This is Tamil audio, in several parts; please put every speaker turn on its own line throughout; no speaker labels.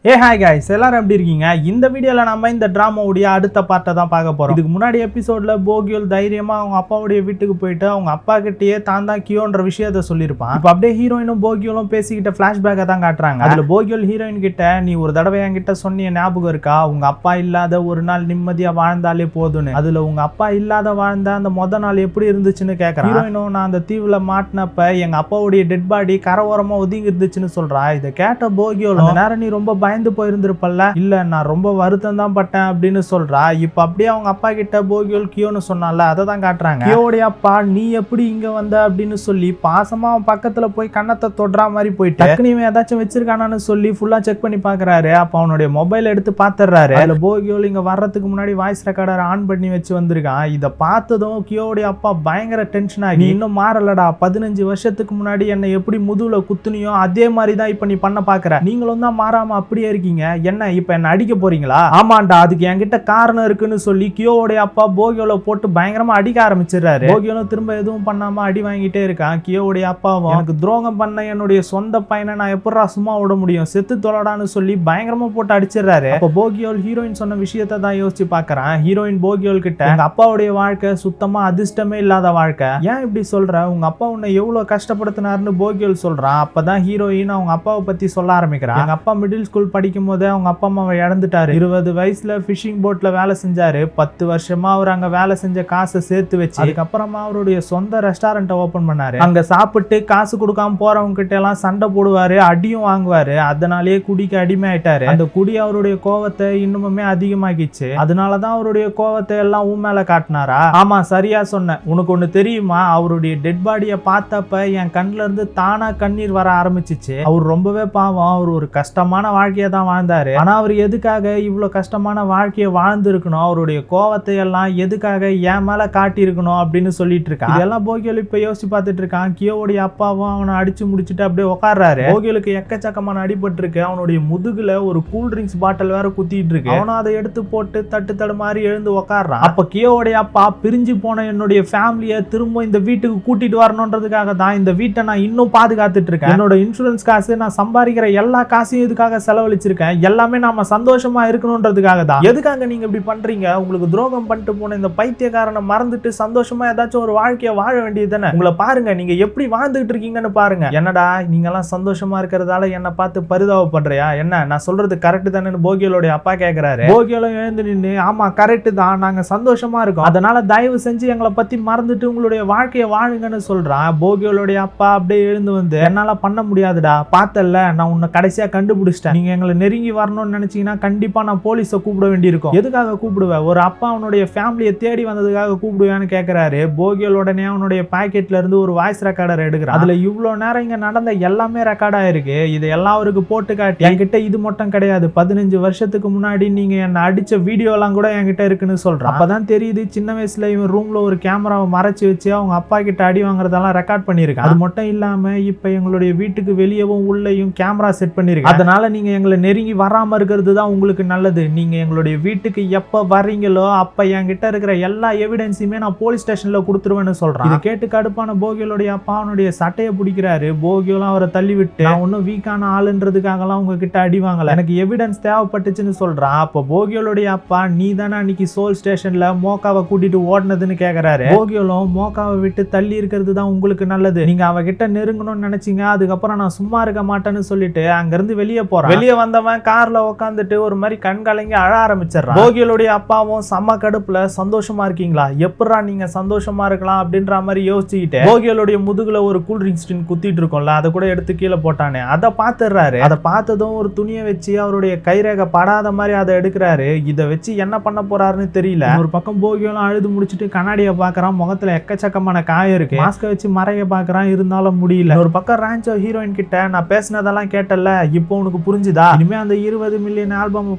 ஹாய் गाइस எல்லாரும் எப்படி இருக்கீங்க? இந்த வீடியோல நாம இந்த டிராமாவுடைய அடுத்த பார்ட்ட தான் பார்க்க போறோம். இதுக்கு முன்னாடி எபிசோட்ல போகியோல் தைரியமா அவங்க அப்பாவுடைய வீட்டுக்கு போயிட்டு அவங்க அப்பா கிட்டயே தான் கியோன்ற விஷயத்தை சொல்லியிருப்பான். இப்போ அப்படியே ஹீரோயினும் போகியோலும் பேசிக்கிட்ட ஃபிளாஷ்பேக்கை தான் காட்டுறாங்க. அதுல போகியோல் ஹீரோயின் கிட்ட நீ ஒரு தடவை என்கிட்ட சொன்னிய ஞாபகம் இருக்கா, உங்க அப்பா இல்லாத ஒரு நாள் நிம்மதியா வாழ்ந்தாலே போதும்னு. அதுல உங்க அப்பா இல்லாத வாழ்ந்த அந்த முத நாள் எப்படி இருந்துச்சுன்னு கேட்கறான். ஹீரோயினும் நான் அந்த தீவுல மாட்டினப்ப எங்க அப்பாவுடைய டெட் பாடி கரவோரமா ஒதுங்கி இருந்துச்சுன்னு சொல்றா. இதை கேட்ட போகியோலும் நேரம் நீ ரொம்ப பயந்து போயிருந்திருப்பல்ல, இல்ல நான் ரொம்ப வருத்தம் தான் பட்டேன் அப்படின்னு சொல்றா. இப்ப அப்படியே அவங்க அப்பா கிட்ட போகியோல் கியோன்னு சொன்னால அதை தான் காட்டுறாங்க. கியோடைய அப்பா நீ எப்படி இங்க வந்த அப்படின்னு சொல்லி பாசமா அவன் பக்கத்துல போய் கண்ணத்தை தொடுறா மாதிரி போயிட்டு டக்குனு இவன் ஏதாச்சும் வச்சிருக்கானான்னு சொல்லி ஃபுல்லா செக் பண்ணி பாக்குறாரு. அப்ப அவனுடைய மொபைல் எடுத்து பாத்துறாரு. அதுல போகியோல் இங்க வர்றதுக்கு முன்னாடி வாய்ஸ் ரெக்கார்டர் ஆன் பண்ணி வச்சு வந்திருக்கான். இதை பார்த்ததும் கியோடைய அப்பா பயங்கர டென்ஷன் ஆகி இன்னும் மாறலடா, 15 வருஷத்துக்கு முன்னாடி என்னை எப்படி முதுகுல குத்துனியோ அதே மாதிரிதான் இப்ப நீ பண்ண பாக்குற, நீங்களும் தான் மாறாம அப்படியே இருக்கீங்க, என்ன இப்ப என்ன அடிக்க போறீங்களா? ஆமாண்டா, அதுக்கு என்கிட்ட காரணம் இருக்குன்னு சொல்லி கியோடைய அப்பா போகியோல போட்டு பயங்கரமா அடிக்க ஆரம்பிச்சிடறாரு. போகியோலும் திரும்ப எதுவும் பண்ணாம அடி வாங்கிட்டே இருக்கான். கியோடைய அப்பாவும் எனக்கு துரோகம் பண்ண என்னுடைய சொந்த பையனை நான் எப்படா சும்மா விட முடியும், செத்து தொலைடான்னு சொல்லி பயங்கரமா போட்டு அடிச்சிடறாரு. அப்ப போகியோல் ஹீரோயின் சொன்ன விஷயத்தை தான் யோசிச்சு பாக்குறான். ஹீரோயின் போகியோல் கிட்ட எங்க அப்பாவுடைய வாழ்க்கை சுத்தமா அதிர்ஷ்டமே இல்லாத வாழ்க்கை, ஏன் இப்படி சொல்ற, உங்க அப்பா உன்னை எவ்வளவு கஷ்டப்படுத்தினாருன்னு போகியோல் சொல்றான். அப்பதான் ஹீரோயின் அவங்க அப்பாவை பத்தி சொல்ல ஆரம்பிக்கிறான். எங்க அப்பா மிடில் ஸ்கூல் படிக்கும் போது அவங்க அப்பா அம்மாவை இழந்துட்டாரு. 20 வயசுல பிஷிங் போட்ல வேலை செஞ்சாரு. 10 வருஷமா அவர் அங்க வேலை செஞ்ச காசை சேர்த்து வச்சு அதுக்கப்புறமா அவருடைய சொந்த ரெஸ்டாரண்ட் ஓபன் பண்ணாரு. அங்க சாப்பிட்டு காசு கொடுக்காம போறவங்க கிட்ட எல்லாம் சண்டை போடுவாரு, அடியும் வாங்குவாரு. அதனாலேயே குடிக்கு அடிமை ஆயிட்டாரு. அந்த குடி அவருடைய கோவத்தை இன்னுமே அதிகமாகிச்சு. அதனாலதான் அவருடைய கோவத்தை எல்லாம் உன் மேல காட்டினாரா? ஆமா சரியா சொன்ன. உனக்கு ஒண்ணு தெரியுமா, அவருடைய டெட் பாடியை பார்த்தப்ப என் கண்ணுல இருந்து தானா கண்ணீர் வர ஆரம்பிச்சிச்சு. அவர் ரொம்பவே பாவம், அவர் ஒரு கஷ்டமான வாழ்க்கையை தான் வாழ்ந்தாரு. ஆனா அவர் எதுக்காக இவ்வளவு கஷ்டமான வாழ்க்கையை வாழ்ந்து இருக்கணும், அவருடைய கோவத்தை எல்லாம் எதுக்காக என் மேல காட்டி இருக்கணும் அப்படின்னு சொல்லிட்டு இருக்கான். இதெல்லாம் போகியோல் இப்ப யோசிச்சு பார்த்துட்டு இருக்கான். கியோவுடைய அப்பாவும் அவனை அடிச்சு முடிச்சுட்டு அப்படியே உட்கார்றாரு. போகியோலுக்கு எக்கச்சக்கமான அடிபட்டு இருக்கு. அவனுடைய முதுகுல ஒரு கூல் ட்ரிங்க்ஸ் பாட்டில் வேற குத்திட்டு இருக்கு. அவனும் அதை எடுத்து போட்டு தட்டு தடுமாறி எழுந்து உட்கார்றான். அப்ப கியோவுடைய அப்பா பிரிஞ்சு போன என்னுடைய ஃபேமிலியை திரும்ப இந்த வீட்டுக்கு கூட்டிட்டு வரணும்ன்றதுக்காக தான் இந்த வீட்டை நான் இன்னும் பாதுகாத்துட்டு இருக்கேன். என்னோட இன்சூரன்ஸ் காசு, நான் சம்பாதிக்கிற எல்லா காசையும் இதுக்காக செலவழிச்சிருக்கேன். எல்லாமே நாம சந்தோஷமா இருக்கணும்ன்றதுக்காக தான். எதுக்காக நீங்க இப்படி பண்றீங்க? உங்களுக்கு துரோகம் பண்ணிட்டு போன இந்த பைத்தியக்காரனை மறந்துட்டு சந்தோஷமா ஏதாச்சும் ஒரு வாழ்க்கையை வாழ வேண்டியது தானே. உங்களை பாருங்க, நீங்க எப்படி வாழ்ந்துட்டு இருக்கீங்கன்னு பாருங்க. என்னடா நீங்க எல்லாம் சந்தோஷமா இருக்கிறதால என்ன பார்த்து பரிதாபப்படுறியா? என்ன நான் சொல்றது கரெக்ட் தானேன்னு போகியோலுடைய அப்பா கேட்கிறாரு. போகியோலும் எழுந்து நின்று ஆமா கரெக்ட் தான், நாங்க சந்தோஷமா இருக்கோம், அதனால தயவு செஞ்சு எங்களை பத்தி மறந்துட்டு உங்களுடைய வாழ்க்கையை வாழுங்கன்னு சொல்றான். போகியோலுடைய அப்பா அப்படியே எழுந்து வந்து என்னால பண்ண முடியாதுடா, பார்த்தல நான் உன்னை கடைசியா கண்டுபிடிச்சிட்டேன், நீங்க எங்களை நெருங்கி வரணும்னு நினைச்சீங்கன்னா கண்டிப்பா நான் போலீஸை கூப்பிட வேண்டியிருக்கும். எதுக்காக கூப்பிடுவேன்? ஒரு அப்பா அவனுடைய ஃபேமிலியை தேடி வந்ததுக்காக கூப்பிடுவேன்னு கேட்கிறாரு. போகியோல் உடனே அவனுடைய பாக்கெட்ல இருந்து ஒரு வாய்ஸ் ரெக்கார்டர் எடுக்கிறான். அதுல இவ்வளவு நேரம் இங்க நடந்த எல்லாமே ரெக்கார்ட் ஆயிருக்கு. இது எல்லாம் அவருக்கு போட்டு காட்டி என்கிட்ட இது மட்டும் கிடையாது, 15 வருஷத்துக்கு முன்னாடி நீங்க என்ன அடிச்ச வீடியோ எல்லாம் கூட என்கிட்ட இருக்குன்னு சொல்றான். அப்பதான் தெரியுது சின்ன வயசுல இவன் ரூம்ல ஒரு கேமராவை மறைச்சு வச்சு அவங்க அப்பா கிட்ட அடி வாங்குறதெல்லாம் ரெக்கார்ட் பண்ணிருக்கான். அது மட்டும் இல்லாம இப்ப எங்களுடைய வீட்டுக்கு வெளியவும் உள்ளேயும் கேமரா செட் பண்ணிருக்கு. அதனால நீங்க எங்களை நெருங்கி வராம இருக்கிறது தான் உங்களுக்கு நல்லது. நீங்க எங்களுடைய வீட்டுக்கு எப்ப வர்றீங்களோ அப்ப என்கிட்ட இருக்கிற எல்லா எவிடன்ஸுமே நான் போலீஸ் ஸ்டேஷன்ல கொடுத்துருவேன்னு சொல்றான். இதை கேட்டு கடுப்பான போகியோலுடைய அப்பா அவனுடைய சட்டையை பிடிக்கிறாரு. போகியோலும் அவரை தள்ளி விட்டு நான் ஒன்னும் வீக்கான ஆளுன்றதுக்காக எல்லாம் உங்ககிட்ட அடி வாங்கல, எனக்கு எவிடன்ஸ் தேவைப்பட்டுச்சுன்னு சொல்றான். அப்ப போகியோலுடைய அப்பா நீ தானே அன்னைக்கு சோல் ஸ்டேஷன்ல மோக்காவை கூட்டிட்டு ஓடுனதுன்னு கேக்குறாரு. போகியோலும் மோக்காவை விட்டு தள்ளி இருக்கிறது தான் உங்களுக்கு நல்லது, நீங்க அவகிட்ட நெருங்கணும்னு நினைச்சீங்க, அதுக்கப்புறம் நான் சும்மா இருக்க மாட்டேன்னு சொல்லிட்டு அங்க இருந்து வெளியே போறான். வெளியே வந்தவன் கார்ல உட்காந்துட்டு ஒரு மாதிரி கண் கலங்கி அழ ஆரம்பிச்சிடறான். போகியோலுடைய அப்பாவும் செம்ம கடுப்புல சந்தோஷமா இருக்கீங்களா, எப்படா நீங்க சந்தோஷமா இருக்கலாம் அப்படின்ற மாதிரி யோசிச்சுக்கிட்டு போகியோலுடைய முதுகுல ஒரு கூல் ட்ரிங்க்ஸ் டின் குத்திட்டு இருக்கோம்ல, அதை கூட எடுத்து கீழே போட்டானே, அதை பாத்துறாரு. அதை பார்த்ததும் ஒரு துணியை வச்சு அவருடைய கைரேகை படாத மாதிரி அதை எடுக்கிறாரு. இதை வச்சு என்ன பண்ண போறாருன்னு தெரியல. ஒரு பக்கம் போகியோலும் அழுது முடிச்சுட்டு கண்ணாடியை பாக்குறான். முகத்துல எக்கச்சக்கமான காயம் இருக்கு. மாஸ்க வச்சு மறைய பாக்குறான், இருந்தாலும் முடியல. ஒரு பக்கம் ரான்ச்சோ ஹீரோயின் கிட்ட நான் பேசினதெல்லாம் கேட்டல, இப்போ உனக்கு புரிஞ்சுதா, இனிமே அந்த 20 மில்லியன் ஆல்பம்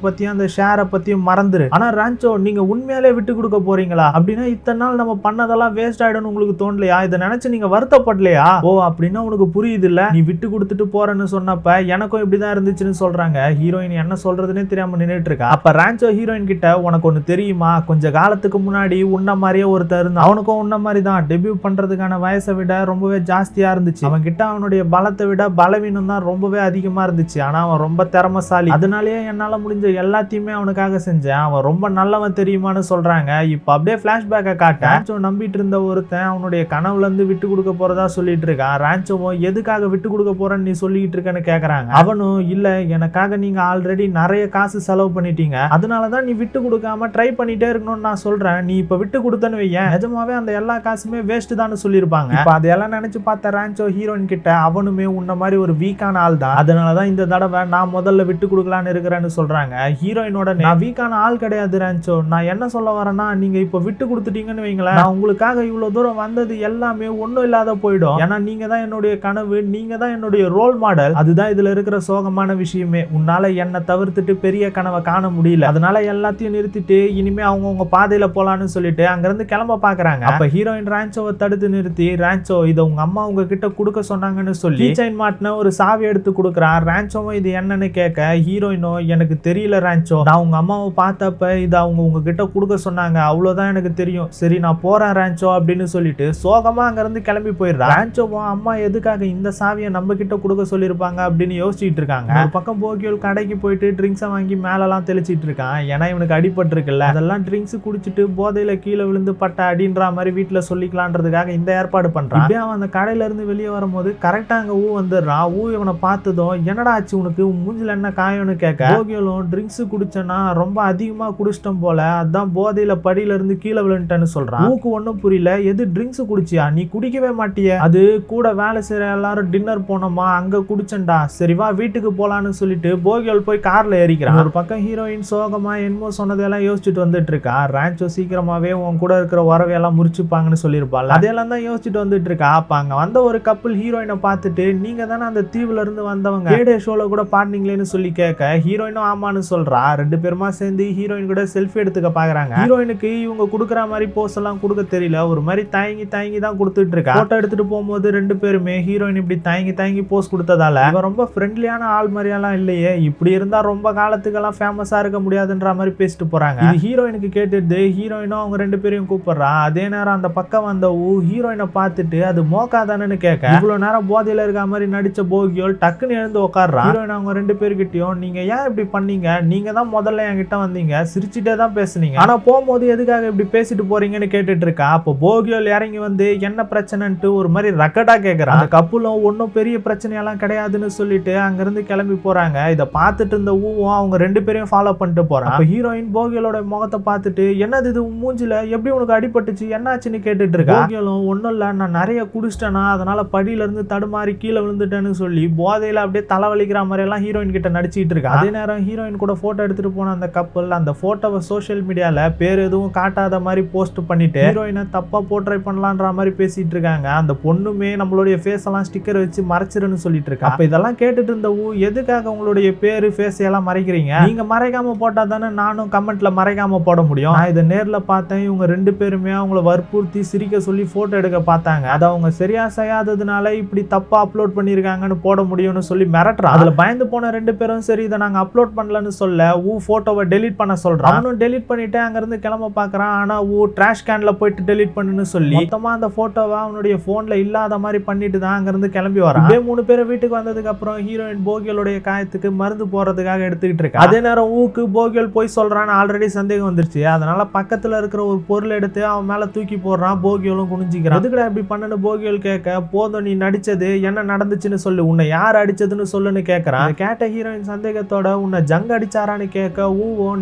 பத்தியும் அந்த ஷேரை பத்தியும் மறந்துரு. ஆனா ரான்ச்சோ நீங்க உண்மையாலே விட்டு கொடுக்க போறீங்களா? அப்படின்னா இத்தனை நாள் நம்ம பண்ணதெல்லாம் வேஸ்ட் ஆயிடும்னு உங்களுக்கு தோணலையா? இதை நினைச்சு நீங்க வருத்தப்படலையா? ஓ அப்படின்னா உனக்கு புரியுது இல்ல, நீ விட்டு கொடுத்துட்டு போறேன்னு சொன்னப்ப எனக்கும் இப்படிதான் இருந்துச்சுன்னு சொல்றாங்க. ஹீரோயின் என்ன சொல்றதுன்னே தெரியாம நின்னுட்டு இருக்கா. அப்ப ரான்ச்சோ ஹீரோயின் கிட்ட உனக்கு ஒண்ணு தெரியுமா, கொஞ்ச காலத்துக்கு முன்னாடி உன்ன மாதிரியே ஒருத்தர் இருந்தான், அவனுக்கும் உன்ன மாதிரி தான் டெபியூ பண்றதுக்கான வயசை விட ரொம்பவே ஜாஸ்தியா இருந்துச்சு, அவன் கிட்ட அவனுடைய பலத்தை விட பலவீனம் தான் ரொம்பவே அதிகமா இருந்துச்சு, ஆனா அவன் ரொம்ப திறமைசாலி, அதனாலேயே என்னால முடிஞ்ச எல்லாத்தையுமே அவனுக்காக செஞ்சேன், அவன் ரொம்ப நல்லவன் தெரியுமான்னு சொல்றாங்க. இப்ப அப்படியே பிளாஷ்பேக்கை காட்ட ரான்ச்சோ நம்பிட்டு இருந்த ஒருத்தன் அவனுடைய கனவுல இருந்து விட்டு கொடுக்க போறதா சொல்லிட்டு இருக்கான். ரான்ச்சோவும் எதுக்காக விட்டு கொடுக்க போறன்னு நீ சொல்லிட்டு இருக்கன்னு கேக்குறாங்க. அவனும் இல்ல, எனக்காக நீங்க ஆல்ரெடி நிறைய காசு செலவு பண்ணிட்டீங்க, அதனாலதான் நீ விட்டு கொடுக்காம ட்ரை பண்ணிட்டே இருக்கணும்னு நான் சொல்றேன், நீ இப்ப விட்டு கொடுத்தன்னு வையேன் நிஜமாவே அந்த எல்லா காசுமே வேஸ்ட் தான் சொல்லிருப்பாங்க. இப்ப அதெல்லாம் நினைச்சு பார்த்த ரான்ச்சோ ஹீரோயின் கிட்ட அவனுமே உன்ன மாதிரி ஒரு வீக்கான ஆள் தான், அதனாலதான் இந்த தடவை நான் முதல்ல விட்டு கொடுக்கலான்னு இருக்கிறேன்னு சொல்றாங்க. ஹீரோயினோட நான் வீக்கான ஆள் கிடையாது ரான்ச்சோ, நான் என்ன சொல்ல வரேன்னா நீங்க இப்ப விட்டு கொடுத்துட்டீங்கன்னு வைங்களேன், நான் உங்களுக்காக இவ்வளவு தூரம் வந்தது எல்லாமே ஒண்ணும் இல்லாத போயிடும், ஏன்னா நீங்க தான் என்னுடைய கனவு, நீங்க தான் என்னுடைய ரோல் மாடல், அதுதான் இதுல இருக்கிற சோகமான விஷயமே, உன்னால என்ன தவிர்த்துட்டு பெரிய கனவை காண முடியல, அதனால எல்லாத்தையும் நிறுத்திட்டு இனிமே அவங்க பாதையில போலான்னு சொல்லிட்டு அங்க இருந்து கிளம்ப பாக்குறாங்க. அப்ப ஹீரோயின் ரான்ச்சோவை தடுத்து நிறுத்தி, ரான்ச்சோ இதை உங்க அம்மா உங்ககிட்ட கொடுக்க சொன்னாங்கன்னு சொல்லி செயின் மாட்டின ஒரு சாவி எடுத்து கொடுக்குறான். ரான்ச்சோவும் இது என்னன்னு கேட்க ஹீரோயினோ எனக்கு தெரியல ரான்ச்சோ, நான் உங்க அம்மாவை பார்த்தப்ப இதை அவங்க உங்ககிட்ட கொடுக்க சொன்னாங்க, அவ்வளவுதான் எனக்கு தெரியும், சரி நான் போறேன் ரான்ச்சோ அப்படின்னு சொல்லிட்டு சோகமா அங்க இருந்து கிளம்பி போயிடுறான். ரான்ச்சோவும் அம்மா எதுக்காக இந்த சாவியை நம்ம கிட்ட கொடுக்க சொல்லிருப்பாங்க அப்படின்னு யோசிச்சுட்டு இருக்காங்க. ஒரு பக்கம் போகியோல் கடைக்கு போயிட்டு ட்ரிங்க்ஸை வாங்கி மேலெல்லாம் தெளிச்சிட்டு இருக்கான், ஏன்னா இவனுக்கு அடிபட்டு இருக்குல்ல, அதெல்லாம் ட்ரிங்க்ஸ் குடிச்சிட்டு போதையில கீழே விழுந்து பட்ட அடின்ற மாதிரி வீட்டுல சொல்லிக்கலான்றதுக்காக இந்த ஏற்பாடு பண்றான். இப்படியே அவன் அந்த கடையில இருந்து வெளியே வரும்போது கரெக்டா அங்க வந்துடுறான். இவனை பார்த்ததும் என்னடா ஆச்சு உனக்கு, மூஞ்சில என்ன காயம்னு கேட்க போகியோலும் ட்ரிங்க்ஸ் குடிச்சனா ரொம்ப அதிகமா குடிச்சிட்டோம் போல, அதான் போதையில படியில இருந்து கீழே விழுந்துட்டேன்னு சொல்றான். ஊக்கு ஒன்னும் புரியல, எது ட்ரிங்க்ஸ் குடிச்சியா, நீ குடிக்கவே மாட்டிய, அது கூட வேலை செய்யற எல்லாரும் டின்னர் போனோமா அங்க குடிச்சண்டா, சரி வா வீட்டுக்கு போலான்னு சொல்லிட்டு போகியோல் போய் கார்ல ஏறிக்கிறான். ஒரு பக்கம் ஹீரோயின் சோகமா என்னமோ சொன்னதெல்லாம் யோசிச்சுட்டு வந்துட்டு இருக்கா. ரான்ச்சோ சீக்கிரமாவே உன் கூட இருக்கிற உறவையெல்லாம் முறிச்சுப்பாங்கன்னு சொல்லியிருப்பாள், அதெல்லாம் தான் யோசிச்சுட்டு வந்துட்டு இருக்கா. அப்ப அங்க வந்த ஒரு கப்பல் ஹீரோயினை பார்த்துட்டு நீங்க தானே அந்த தீவுல இருந்து வந்தவங்க, ஏடே ஷோல கூட பாடுனீங்களேன்னு சொல்லி கேட்க ஹீரோயினும் ஆமான்னு சொல்றா. ரெண்டு பேருமா சேர்ந்து ஹீரோயின் கூட செல்ஃபி எடுத்துக்க பாக்குறாங்க. ஹீரோயினுக்கு இவங்க கொடுக்குற மாதிரி போஸ் எல்லாம் கொடுக்க தெரியல, ஒரு மாதிரி தயங்கி தயங்கி தான் கொடுத்துட்டு இருக்கா. போட்டோ எடுத்துட்டு போகும்போது ரெண்டு பேருமே ஹீரோயின் இப்படி தயங்கி தயங்கி போஸ் கொடுத்ததால இவன் ரொம்ப ஃப்ரெண்ட்லியான ஆள் மாதிரியெல்லாம் இல்லையே, இப்படி இருந்தா ரொம்ப காலத்துக்கெல்லாம் ஃபேமஸா இருக்க முடியாதுன்ற மாதிரி பேசிட்டு போறாங்க. இது ஹீரோயினுக்கு கேட்டுட்டு ஹீரோயினும் அவங்க ரெண்டு பேரையும் கூப்பிடுறா. அதே நேரம் அந்த பக்கம் வந்த ஹீரோயினை பார்த்துட்டு அது மோக்கா தானேன்னு கேட்க இவ்வளவு நேரம் போதையில இருக்க மாதிரி நடிச்ச போகியோல் டக்குன்னு எழுந்து உட்கார்றா. ஹீரோயின் அவங்க ரெண்டு பேர்கிட்டயும் நீங்க ஏன் இப்படி பண்ணீங்க, நீங்க தான் முதல்ல என்கிட்ட வந்தீங்க, சிரிச்சுட்டே தான் பேசுனீங்க, ஆனா போகும்போது எதுக்காக இப்படி பேசிட்டு போறீங்கன்னு கேட்டுட்டு இருக்கா. அப்போ போகியோல் இறங்கி வந்து என்ன பிரச்சனைன்ட்டு ஒரு மாதிரி ரக்கடா கேட்கறான். அந்த கப்புலும் ஒன்னும் பெரிய பிரச்சனையெல்லாம் கிடையாதுன்னு சொல்லிட்டு அங்க இருந்து கிளம்பி போறாங்க. இதை பார்த்துட்டு இருந்த அவங்க ரெண்டு பேரையும் ஃபாலோ பண்ணிட்டு போறான். அப்ப ஹீரோயின் போகியோலோட முகத்தை பார்த்துட்டு என்னது இது மூஞ்சில எப்படி உனக்கு அடிபட்டுச்சு என்னாச்சுன்னு கேட்டுட்டு இருக்கா. போகியோலும் ஒன்னும் இல்ல, நான் நிறைய குடிச்சிட்டேனா அதனால படியில இருந்து தடுமாறி கீழே விழுந்துட்டேன்னு சொல்லி போதையில அப்படியே தலைவலிக்கிற மாதிரி எல்லாம் ஹீரோயின் கிட்ட நடிச்சிட்டு இருக்கா. அதே நேரம் ஹீரோயின் கூட போட்டோ எடுத்துட்டு போன அந்த கப்பல் அந்த போட்டோவை சோசியல் மீடியால பேர் எதுவும் காட்டாத மாதிரி போஸ்ட் பண்ணிட்டு ஹீரோயினை தப்பா போர்ட்ரை பண்ணலான்ற மாதிரி பேசிட்டு இருக்காங்க. அந்த பொண்ணுமே நம்மளுடைய ஃபேஸ் எல்லாம் ஸ்டிக்கர் வச்சு மறைச்சிருன்னு சொல்லிட்டு இருக்கா. அப்ப இதெல்லாம் கேட்டுட்டு இருந்த எதுக்காக உங்களுடைய பேரு ஃபேஸ் எல்லாம் மறைக்கிறீங்க, நீங்க மறைக்காம போட்டா தானே நானும் கமெண்ட்ல மறைக்காம போட முடியும், நான் இதை நேர்ல பார்த்தேன், இவங்க ரெண்டு பேருமே அவங்கள வற்புறுத்தி சிரிக்க சொல்லி போட்டோ எடுக்க பார்த்தாங்க, அதை அவங்க சரியா செய்யாததுனால இப்படி தப்பா அப்லோட் பண்ணிருக்காங்கன்னு போட முடியும்னு சொல்லி மிரட்டுறான். அதுல பயந்து போன ரெண்டு பேரும் சரி இதை நாங்க அப்லோட் பண்ணலன்னு சொல்ல போட்டோவை டெலீட் பண்ண சொல்றான். அவனும் டெலீட் பண்ணிட்டு அங்க இருந்து கிளம்ப பாக்குறான். ஆனா ட்ராஷ் கேன்ல போயிட்டு டெலீட் பண்ணுன்னு சொல்லி மொத்தமா அந்த போட்டோவை அவனுடைய போன்ல இல்லாத மாதிரி பண்ணிட்டு தான் அங்க இருந்து கிளம்பி வரான். இதே மூணு பேரை வீட்டுக்கு வந்ததுக்கு அப்புறம் ஹீரோயின் போகியோலுடைய காயத்துக்கு மருந்து போறதுக்காக எடுத்துக்கிட்டு இருக்கா. அதே நேரம் போகியோல் போய் சொல்றான்னு ஆல்ரெடி சந்தேகம் வந்துருச்சு. அதனால பக்கத்துல இருக்கிற ஒரு பொருள் எடுத்து அவன் மேல தூக்கி போடுறான். போகியோலும் குனிஞ்சிக்கிறான். எதுக்குடா இப்படி பண்ணனு போகியோல் கேட்க போதும் நீ நடிச்சது என்ன நடந்துச்சுன்னு சொல்லு, உன்னை யார் அடிச்சதுன்னு சொல்லுன்னு கேட்கறான். கேட்ட ஹீரோயின் சந்தேகத்தோட உன்னை ஜங் அடிச்சாரான்னு கேட்க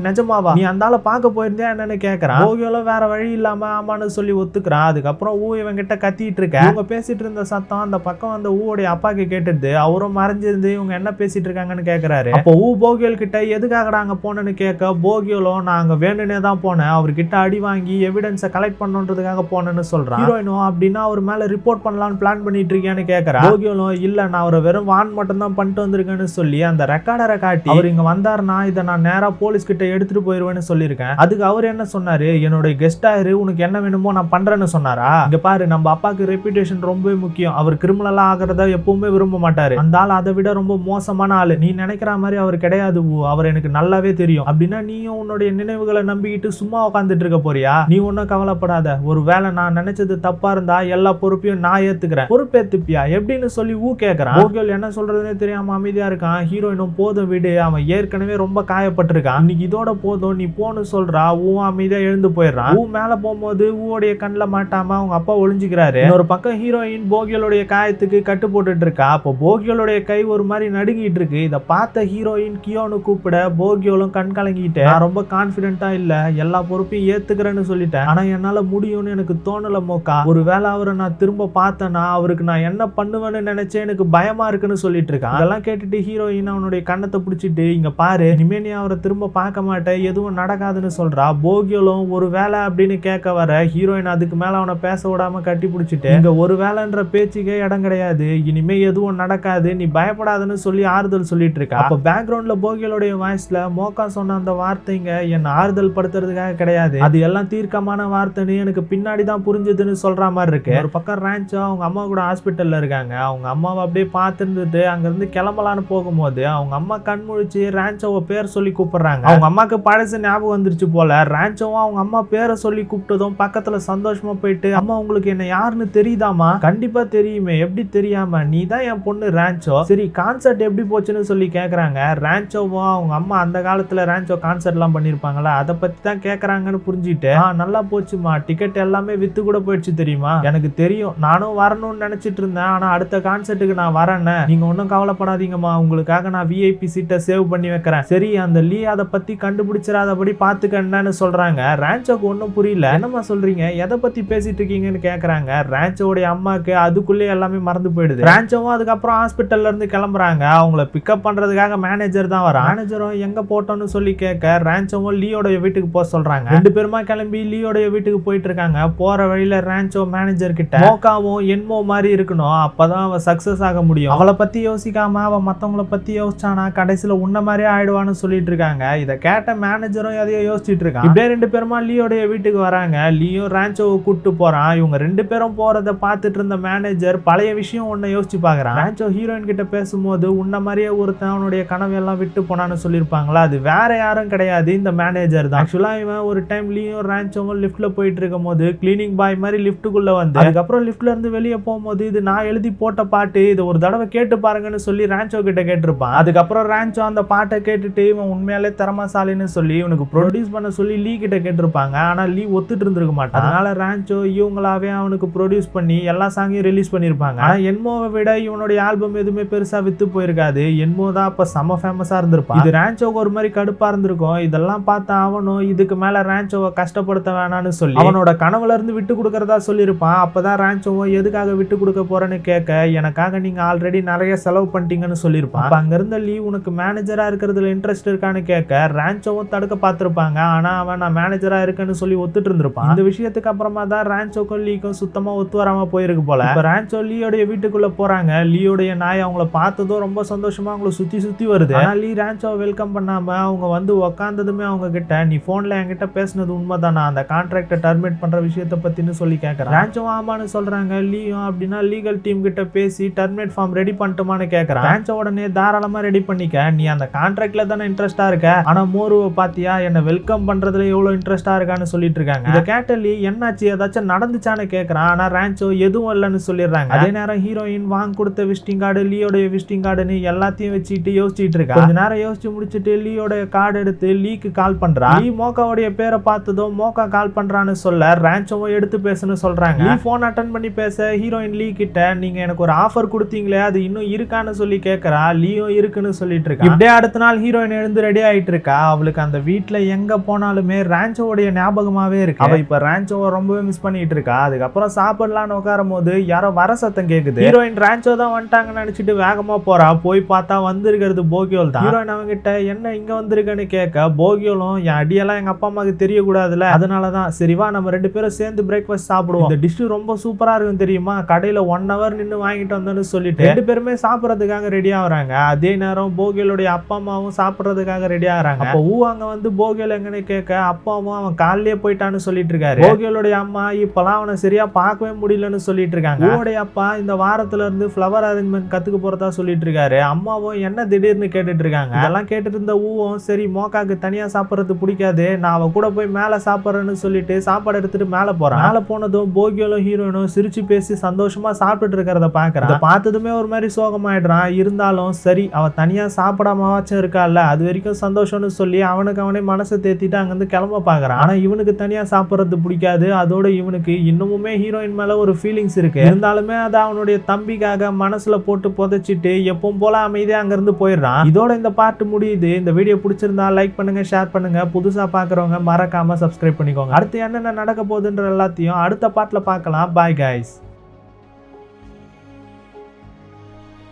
நிஜமாவா, நீ அந்த ஆளை பார்க்க போயிருந்தே என்னன்னு கேட்கறான். போகியோலும் வேற வழி இல்லாம ஆமான்னு சொல்லி ஒத்துக்கிறான். அதுக்கப்புறம் இவன் கிட்ட கத்திட்டு இருக்க இவங்க பேசிட்டு இருந்த சத்தம் அந்த பக்கம் வந்து ஊவோடைய அப்பாக்கு கேட்டுது. அவரும் மறைஞ்சிருந்து இவங்க என்ன பேசிட்டு இருக்காங்கன்னு கேட்கறாரு. அப்போ போகியோல் கிட்ட எதுக்காகடா அங்க போனேன்னு கேட்க போகியோலும் நான் அங்க வேணுனே தான் போனேன், அவர்கிட்ட அடி வாங்கி எவிடன்ஸை கலெக்ட் பண்ணுன்றதுக்காக போனேன்னு சொல்றான். ஹீரோயினும் அப்படின்னா அவர் மேல ரிப்போர்ட் பண்ணலாம்னு பிளான் பண்ணிட்டு இருக்கியான்னு கேட்கறா. போகியோலும் இல்ல நான் அவரை வெறும் வான் மட்டும் தான் பண்ணிட்டு வந்திருக்கேன்னு சொல்லி அந்த ரெக்கார்டரை காட்டி அவர் இங்க வந்தாருன்னா இதை நான் நேரா போலீஸ் கிட்ட எடுத்துட்டு போயிருவேன்னு சொல்லியிருக்கேன். அதுக்கு அவர் என்ன சொன்னாரு, என்னோட கெஸ்ட் ஆயிரு உனக்கு என்ன வேணுமோ நான் பண்றேன்னு சொன்னாரா. இங்க பாரு நம்ம அப்பாக்கு ரெப்யூட்டேஷன் ரொம்பவே முக்கியம், அவர் கிரிமினலா ஆகிறத எப்பவுமே விரும்ப மாட்டாரு, அந்த ஆள் அதை விட ரொம்ப மோசமான ஆளு, நீ நினைக்கிற மாதிரி அவர் கிடையாது, அவர் எனக்கு நல்லாவே தெரியும், அப்படின்னா நீயும் உன்னுடைய நினைவுகளை நம்பிக்கிட்டு சும்மா உட்காந்துட்டு இருக்க போறியா, நீ ஒன்னும் கவலைப்படாத, ஒரு வேளை நான் நினைச்சது தப்பா இருந்தா எல்லா பொறுப்பையும் நான் ஏத்துக்கிறேன், பொறுப்பேத்துப்பியா எப்படின்னு சொல்லி கேட்கறான். போகியோல் என்ன சொல்றதுன்னு தெரியாம அமைதியா இருக்கான். ஹீரோயினும் போதும் விடு, அவன் ஏற்கனவே ரொம்ப காயப்பட்டிருக்கான், இன்னைக்கு இதோட போதும், நீ போன்னு சொல்றா. அமைதியா எழுந்து போயிடுறான். மேல போகும்போது ஊடைய கண்ணில் மாட்டாம அவங்க அப்பா ஒளிஞ்சுக்கிறாரு. ஒரு பக்கம் ஹீரோயின் போகியலுடைய காயத்துக்கு கட்டு போட்டுட்டு இருக்கா. அப்போ போகியலுடைய கை ஒரு மாதிரி நடுங்கிட்டு இருக்கு. இதை பார்த்த ஹீரோயின் கியோனு கூப்பிட போகியோலும் கண் கலங்கிட்டு, நான் ரொம்ப கான்பிடென்ட்டா இல்ல, எல்லா பொறுப்பையும் ஏத்துக்கிறேன்னு சொல்லிட்டேன், ஆனா என்னால முடியும்னு எனக்கு தோணல மோக்கா. ஒருவேளை அவரை நான் திரும்ப பார்த்தேன்னா அவருக்கு நான் என்ன பண்ணுவேன்னு நினைச்சேன், எனக்கு பயமா இருக்குன்னு சொல்லிட்டு இருக்கான். அதெல்லாம் கேட்டுட்டு ஹீரோயின் அவனுடைய கண்ணத்தை பிடிச்சிட்டு, இங்க பாரு, இனிமே நீ அவரை திரும்ப பார்க்க மாட்டேன், எதுவும் நடக்காதுன்னு சொல்றா. போகியோலும் ஒரு வேலை அப்படின்னு கேட்க வர ஹீரோயின் அதுக்கு மேல அவனை பேச விடாம கட்டி பிடிச்சிட்டு, இங்க ஒரு வேலைன்ற பேச்சுக்கே இடம் கிடையாது, இனிமே எதுவும் நடக்காது, நீ பயப்படாதுன்னு சொல்லி ஆறுதல் சொல்லிட்டு இருக்கா. அப்ப பேக்ரவுண்ட்ல போகியலுடைய வாய்ஸ்ல மோக்கா சொன்ன அந்த வார்த்தைங்க என்ன ஆறுதல் படுத்துறதுக்காக கிடையாது, அது எல்லாம் தீர்க்கமான வார்த்தைன்னு எனக்கு பின்னாடி தான் புரிஞ்சதுன்னு சொல்ற மாதிரி இருக்கு. ஒரு பக்கம் ரான்ச்சோ அவங்க அம்மா கூட ஹாஸ்பிட்டல்ல இருக்காங்க. அவங்க அம்மாவை அப்படியே பார்த்துட்டு அங்க இருந்து கிளம்பலான்னு போகும்போது அவங்க அம்மா கண் முழிச்சு ரான்ச்சோவை பேர் சொல்லி கூப்பிடுறாங்க. அவங்க அம்மாக்கு பழசு ஞாபகம் வந்துருச்சு போல. ரான்ச்சோவும் அவங்க அம்மா பேரை சொல்லி கூப்பிட்டதும் பக்கத்துல சந்தோஷமா போயிட்டு, அம்மா உங்களுக்கு என்ன யாருன்னு தெரியுதாமா? கண்டிப்பா தெரியுமே, எப்படி தெரியாம, நீ தான் என் பொண்ணு ரான்ச்சோ, சரி கான்சர்ட் எப்படி போச்சுன்னு சொல்லி கேக்குறாங்க. ரான்ச்சோவும் அவங்க அம்மா அந்த காலத்துல ரான்ச்சோ கான்சர்ட் எல்லாம் பண்ணிருப்பாங்களா, அதை பத்தி தான் கேக்குறாங்கன்னு புரிஞ்சுட்டு, நல்லா போச்சுமா, டிக்கெட் எல்லாமே வித்து கூட போயிடுச்சு தெரியுமா, எனக்கு தெரியும், நானும் வரணும்னு நினைச்சிட்டு இருந்தேன், ஆனா அடுத்த கான்சர்ட்டுக்கு நான் வரேன்னு, நீங்க ஒன்னும் கவலைப்படாதீங்கம்மா, உங்களுக்காக நான் விஐபி சீட்டை சேவ் பண்ணி வைக்கிறேன், சரி அந்த லீ அதை பத்தி கண்டுபிடிச்சிடாதபடி பாத்துக்கன்னு சொல்றாங்க. ரான்ச்சோக்கு ஒன்னும் புரியல, என்னமா சொல்றீங்க, எதை பத்தி பேசிட்டு இருக்கீங்கன்னு கேக்குறாங்க. ரான்ச்சோடைய அம்மாக்கு அதுக்குள்ளே எல்லாமே மறந்து போயிடுது. ரான்ச்சோவும் அதுக்கப்புறம் ஹாஸ்பிட்டல்ல இருந்து கிளம்புறாங்க. அவங்கள பிக்கப் பண்றதுக்காக மேனேஜர் தான் வர. மேனேஜரும் எங்க போட்டோம்னு சொல்லி கேட்க ரான்ச்சோவும் லீயோடைய வீட்டுக்கு போக சொல்றாங்க. ரெண்டு பேருமா கிளம்பி லீயோடைய வீட்டுக்கு போயிட்டு இருக்காங்க. போற வழியில ரான்ச்சோ மேனேஜர் கிட்ட, மோக்காவும் என்மோ மாதிரி இருக்கணும், அப்பதான் அவ சக்சஸ் ஆக முடியும், அவளை பத்தி யோசிக்காம அவ மத்தவங்கள பத்தி யோசிச்சானா கடைசியில உன்ன மாதிரியே ஆயிடுவான்னு சொல்லிட்டு இருக்காங்க. இதை கேட்ட மேனேஜரும் எதையோ யோசிச்சுட்டு இருக்கான். இப்படியே ரெண்டு பேருமா லீயோடைய வீட்டுக்கு வராங்க. லீயோ ரான்ச்சோவை கூட்டு போறான். இவங்க ரெண்டு பேரும் போறத பார்த்துட்டு இருந்த மேனேஜர் பழைய விஷயம் ஒன்னு யோசிச்சு பாக்குறான். ரான்ச்சோ ஹீரோயின் கிட்ட பேசும்போது உன்ன மாதிரியே ஒருத்தன் அவனுடைய கனவு எல்லாம் விட்டு போனான்னு சொல்லியிருப்பாங்களா, அது வேற யாரும் கிடையாது, இந்த மேனேஜர் தான். ஆக்சுவலா இவன் ஒரு டைம் லீயோ ரான்ச்சோவும் லிஃப்ட்ல போயிட்டு இருக்கும் போது கிளீனிங் பாய் மாதிரி லிஃப்ட்டுக்குள்ள வந்து, அதுக்கப்புறம் லிஃப்ட்ல இருந்து வெளியே போகும்போது இது நான் எழுதி போட்ட பாட்டு, இது ஒரு தடவை கேட்டு பாருங்கன்னு சொல்லி ரான்ச்சோ கிட்ட கேட்டிருப்பான். அதுக்கப்புறம் ரான்ச்சோ அந்த பாட்டை கேட்டுட்டு இவன் உண்மையாலே திறமசாலின்னு சொல்லி இவனுக்கு ப்ரொடியூஸ் பண்ண சொல்லி லீ கிட்ட கேட்டிருப்பாங்க. ஆனா லீ ஒத்துட்டு இருந்திருக்க மாட்டான். அதனால ரான்ச்சோ இவங்களாவே அவனுக்கு ப்ரொடியூஸ் பண்ணி எல்லா சாங்கையும் ரிலீஸ் பண்ணிருப்பாங்க. ஆனா என்மோவை விட இவனுடைய ஆல்பம் எதுவுமே பெருசா வித்து போயிருக்காது. என்மோ தான் அப்ப செம ஃபேமஸா இருந்திருப்பான். இது ரான்ச்சோக்கு ஒரு மாதிரி கடுப்பா இருந்திருக்கும். இதெல்லாம் பார்த்து அவனும் இதுக்கு மேல ரான்ச்சோவை கஷ்டப்படுத்த வேணான்னு சொல்லி அவனோட கனவுல இருந்து விட்டு கொடுக்கறதா சொல்லியிருப்பான். அப்பதான் ரான்ச்சோவை எதுக்காக விட்டு கொடுக்க போறேன்னு கேட்க, எனக்காக நீங்க ஆல்ரெடி நிறைய செலவு பண்ணிட்டீங்கன்னு சொல்லியிருப்பான். அங்க இருந்த லீ உனக்கு மேனேஜரா இருக்கிறதுல இன்ட்ரெஸ்ட் இருக்கான்னு கேட்க ரான்ச்சோவும் தடுக்க பார்த்திருப்பாங்க. ஆனா அவன் நான் மேனேஜரா இருக்கேன்னு சொல்லி ஒத்துட்டு இருந்திருப்பான். இந்த விஷயத்துக்கு அப்புறமா தான் ரான்ச்சோக்கும் லீக்கும் சுத்தமா ஒத்து வராம போயிருக்கு போல. இப்ப ரான்ச்சோ லீயோடைய வீட்டுக்குள்ள போறாங்க. லீயோடைய நாய் அவங்கள பார்த்ததும் ரொம்ப சந்தோஷமா அவங்கள சுத்தி சுத்தி வருது. ஆனா லீ ரான்ச்சோவை வெல்கம் பண்ணாம அவங்க வந்து உக்காந்ததுமே அவங்க கிட்ட, நீ போன்ல என்கிட்ட பேசினது உண்மைதானா, அந்த கான்ட்ராக்டை டர்மினேட் பண்ற விஷயத்தை பத்தின்னு சொல்லி கேட்கறான். ரான்ச்சோ ஆமான்னு சொல்றாங்க. லீயும் அப்படின்னா லீகல் டீம் கிட்ட பேசி டர்மினேட் ஃபார்ம் ரெடி பண்ணிட்டுமான்னு கேட்கறான். ரான்ச்சோ உடனே தாராளமா ரெடி பண்ணிக்க, நீ அந்த கான்ட்ராக்ட்ல தானே இன்ட்ரெஸ்டா இருக்க, ஆனா மோருவை பாத்தியா என்ன வெல்கம் பண்றதுல எவ்வளவு இன்ட்ரெஸ்டா இருக்கான்னு சொல்லிட்டு இருக்காங்க. இத கேட்ட லீ என்னாச்சு ஏதாச்சும் நடந்துச்சான்னு கேட்கறான். ஆனா ரான்ச்சோ எதுவும் இல்லைன்னு சொல்லிடுறாங்க. அதே நேரம் ஹீரோயின் வாங்க கொடுத்த விசிட்டிங் கார்டு, லீயோடைய விசிட்டிங் கார்டுன்னு எல்லாத்தையும் வச்சுட்டு யோசிச்சுட்டு இருக்கா. கொஞ்ச நேரம் யோசிச்சு முடிச்சுட்டு லீயோட கார்டு எடுத்து லீக்கு கால் பண்றா. லீ மோக்காவுடைய பேரை பார்த்ததும் மோக்கா கால் பண்றான்னு சொல்ல ரான்ச்சோவை எடுத்து பேசணும்னு சொல்றாங்க. லீ போன் அட்டன் பண்ணி பேச ஹீரோயின் லீ கிட்ட, நீங்க எனக்கு ஒரு ஆஃபர் கொடுத்தீங்களே அது இன்னும் இருக்கான்னு சொல்லி கேட்கறா. லீயும் இருக்குன்னு சொல்லிட்டு இருக்கா. இப்படியே அடுத்த நாள் ஹீரோயின் எழுந்து ரெடி ஆயிட்டு இருக்கா. அவளுக்கு அந்த வீட்டுல எங்க போனாலுமே ரான்ச்சோவுடைய ஞாபகமாவே இருக்கு. அவ இப்ப ரான்ச்சோவை ரொம்பவே மிஸ் பண்ணிட்டு இருக்கா. அதுக்கப்புறம் சாப்பிடலான்னு உட்காரும் போது யாரோ வர சத்தம் கேக்குது. ஹீரோயின் ரான்ச்சோ தான் வந்துட்டாங்கன்னு நினைச்சிட்டு வேகமா போறா. போய் பார்த்தா வந்திருக்கிறது போகியோல் தான். ஹீரோயின் அவங்க கிட்ட என்ன இங்க வந்திருக்கன்னு கேட்க, போகியோலும் என் அடியெல்லாம் எங்க அப்பா அம்மாக்கு தெரியக்கூடாதுல, அதனாலதான் சரிவா நம்ம ரெண்டு பேரும் சேர்ந்து பிரேக்ஃபாஸ்ட் சாப்பிடுவோம், இந்த டிஷ் ரொம்ப சூப்பரா இருக்கும் தெரியுமா, கடையில 1 hour நின்று வாங்கிட்டு வந்தோன்னு சொல்லிட்டு ரெண்டு பேருமே சாப்பிடறதுக்காக ரெடி ஆகுறாங்க. அதே நேரம் போகியோலுடைய அப்பா அம்மாவும் சாப்பிடறதுக்காக ரெடி ஆகுறாங்க. அப்போ அங்க வந்து போகியோல் எங்கன்னு கேட்க, அப்பாவும் அவன் காலையிலே போயிட்டான்னு சொல்லிட்டு இருக்காரு. போகியோலுடைய அம்மா இப்பெல்லாம் அவனை சரியா பார்க்கவே முடியலன்னு சொல்லிட்டு இருக்காங்க. ஊடைய அப்பா இந்த வாரத்துல இருந்து ஃப்ளவர் அரேஞ்ச்மெண்ட் கத்துக்க போறதா சொல்லிட்டு இருக்காரு. அம்மாவும் என்ன திடீர்னு கேட்டுட்டு இருக்காங்க. இதெல்லாம் கேட்டுட்டு இருந்த ஊவும், சரி மோக்காக்கு தனியா சாப்பிடறது பிடிக்காது, நான் அவ கூட போய் மேல சாப்பிடுறேன்னு சொல்லிட்டு சாப்பாடு எடுத்துட்டு மேல போறான். மேல போனதும் போகியோலும் ஹீரோயினும் சிரிச்சு பேசி சந்தோஷமா சாப்பிட்டுட்டு இருக்கிறத பாக்குறான். பார்த்ததுமே ஒரு மாதிரி சோகமாயிடுறான். இருந்தாலும் சரி சரி அவ தனியா சாப்பிடாமவாச்சும் இருக்கால, அது வரைக்கும் சந்தோஷம்னு சொல்லி அவனுக்கு அவனே மனசை தேத்திட்டு அங்கிருந்து கிளம்ப பாக்குறான். ஆனா இவனுக்கு தனியா சாப்பிடுறது பிடிக்காது. அதோட இவனுக்கு இன்னமுமே ஹீரோயின் மேல ஒரு ஃபீலிங்ஸ் இருக்கு. இருந்தாலுமே அதை அவனுடைய தம்பிக்காக மனசுல போட்டு புதைச்சிட்டு எப்பவும் போல அமைதியா அங்கிருந்து போயிடுறான். இதோட இந்த பார்ட் முடியுது. இந்த வீடியோ பிடிச்சிருந்தா லைக் பண்ணுங்க, ஷேர் பண்ணுங்க. புதுசா பாக்குறவங்க மறக்காம சப்ஸ்கிரைப் பண்ணிக்கோங்க. அடுத்து என்னென்ன நடக்க போகுதுன்ற எல்லாத்தையும் அடுத்த பார்ட்ல பார்க்கலாம். Bye guys.